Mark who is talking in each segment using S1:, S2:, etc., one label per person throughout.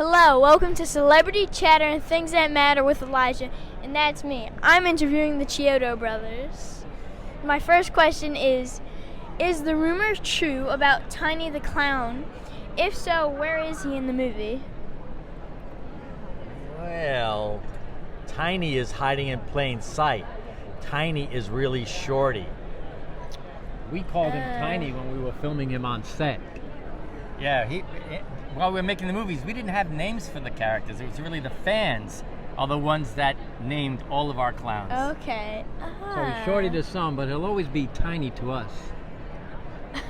S1: Hello, welcome to Celebrity Chatter and Things That Matter with Elijah, and that's me. I'm interviewing the Chiodo Brothers. My first question is the rumor true about Tiny the Clown? If so, where is he in the movie?
S2: Well, Tiny is hiding in plain sight. Tiny is really Shorty.
S3: We called him Tiny when we were filming him on set.
S4: Yeah, while we were making the movies, we didn't have names for the characters. It was really the fans are the ones that named all of our clowns.
S1: Okay.
S3: So he's Shorty to some, but he'll always be Tiny to us.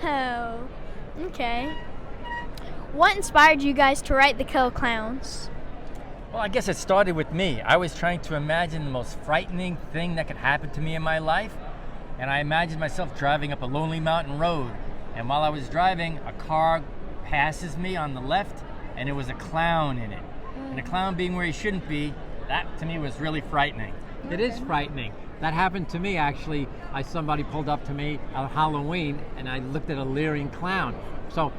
S1: Oh, okay. What inspired you guys to write the Killer Klowns?
S4: Well, I guess it started with me. I was trying to imagine the most frightening thing that could happen to me in my life, and I imagined myself driving up a lonely mountain road, and while I was driving, a car passes me on the left, and it was a clown in it. And the clown being where he shouldn't be, that to me was really frightening.
S3: It is frightening. That happened to me actually. Somebody pulled up to me on Halloween, and I looked at a leering clown. So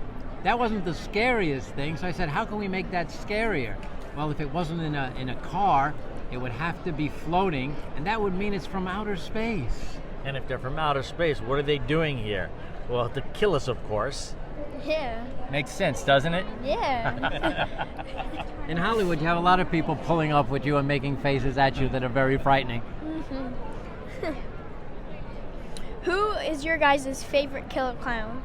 S3: that wasn't the scariest thing. So I said, how can we make that scarier? Well, if it wasn't in a car, it would have to be floating, and that would mean it's from outer space.
S2: And if they're from outer space, what are they doing here? Well, to kill us, of course.
S1: Yeah.
S4: Makes sense, doesn't it?
S1: Yeah.
S3: In Hollywood, you have a lot of people pulling up with you and making faces at you that are very frightening.
S1: Mm-hmm. Who is your guys' favorite killer clown?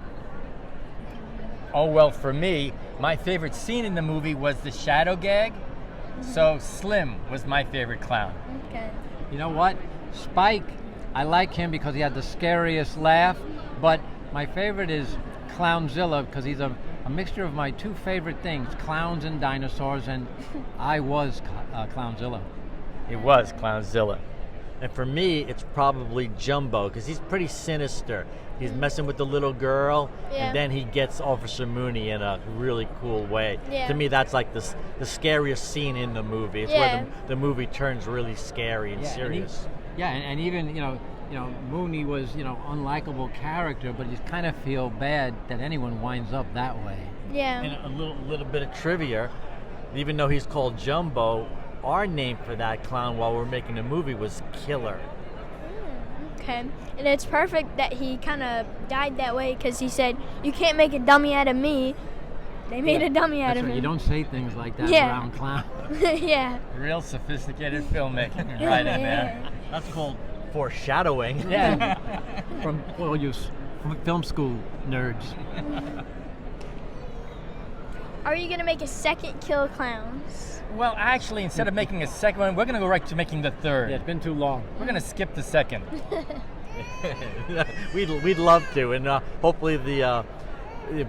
S4: Oh, well, for me, my favorite scene in the movie was the shadow gag. So Slim was my favorite clown.
S1: Okay.
S3: You know what? Spike, I like him because he had the scariest laugh, but my favorite is Clownzilla because he's a mixture of my two favorite things, clowns and dinosaurs, and I was Clownzilla.
S4: It was Clownzilla.
S2: And for me, it's probably Jumbo, because he's pretty sinister. He's messing with the little girl,
S1: Yeah.
S2: and then he gets Officer Mooney in a really cool way.
S1: Yeah.
S2: To me, that's like the scariest scene in the movie. It's
S1: Yeah.
S2: where the movie turns really scary and serious.
S3: And even Mooney was unlikable character, but you kind of feel bad that anyone winds up that way.
S1: Yeah.
S2: And a little bit of trivia, even though he's called Jumbo, our name for that clown while we're making the movie was Killer.
S1: Okay. And it's perfect that he kind of died that way because he said, "You can't make a dummy out of me." They made a dummy out
S3: That's
S1: of
S3: right.
S1: him.
S3: You don't say things like that
S1: Yeah.
S3: around clowns.
S1: Yeah.
S4: Real sophisticated filmmaking right in there.
S2: That's called foreshadowing.
S3: Yeah. From all you film school nerds.
S1: Are you going to make a second Killer Klowns?
S4: Well, actually, instead of making a second one, we're going to go right to making the third.
S3: Yeah, it's been too long.
S4: We're going to skip the second.
S2: We'd love to, and hopefully the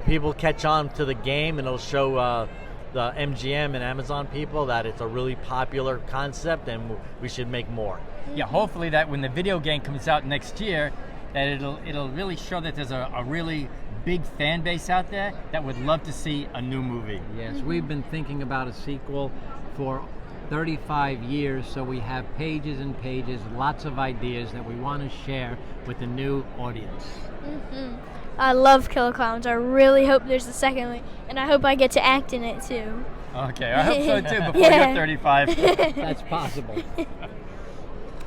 S2: people catch on to the game, and it'll show the MGM and Amazon people that it's a really popular concept, and we should make more.
S4: Yeah, hopefully that when the video game comes out next year, that it'll really show that there's a really big fan base out there that would love to see a new movie.
S3: Yes, we've been thinking about a sequel for 35 years, so we have pages and pages, lots of ideas that we want to share with the new audience.
S1: Mm-hmm. I love Killer Klowns. I really hope there's a second one, and I hope I get to act in it too.
S4: Okay, I hope so too before
S1: Yeah.
S4: you're 35.
S3: That's possible.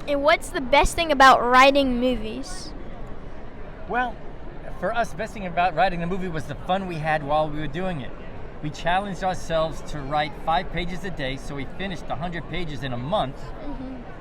S1: And what's the best thing about writing movies?
S4: Well, for us, the best thing about writing the movie was the fun we had while we were doing it. We challenged ourselves to write 5 pages a day, so we finished 100 pages in a month.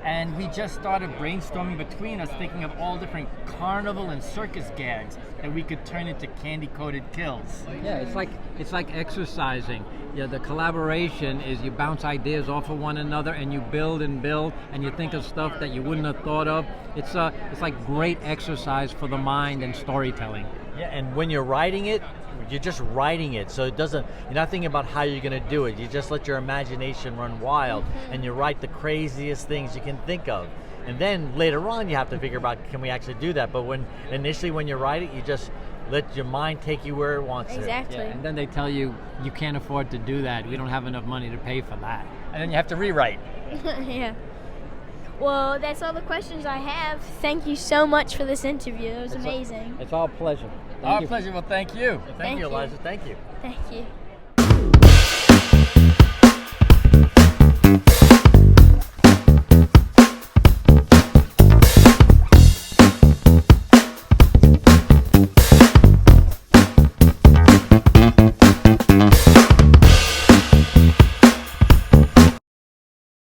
S4: And we just started brainstorming between us, thinking of all different carnival and circus gags that we could turn into candy-coated kills.
S3: Yeah, it's like exercising. Yeah, the collaboration is you bounce ideas off of one another and you build and build and you think of stuff that you wouldn't have thought of. It's like great exercise for the mind and storytelling.
S2: Yeah, and when you're writing it, you're just writing it, so you're not thinking about how you're going to do it. You just let your imagination run wild, and you write the craziest things you can think of. And then later on, you have to figure out, can we actually do that? But when you write it, you just let your mind take you where it wants
S1: Exactly.
S3: Yeah, and then they tell you can't afford to do that. We don't have enough money to pay for that.
S4: And then you have to rewrite.
S1: Yeah. Well, that's all the questions I have. Thank you so much for this interview. It was amazing.
S3: It's all pleasure.
S4: Our pleasure. Well, thank you.
S2: Thank
S1: Thank
S2: you,
S1: you.
S2: Elijah. Thank you.
S1: Thank you.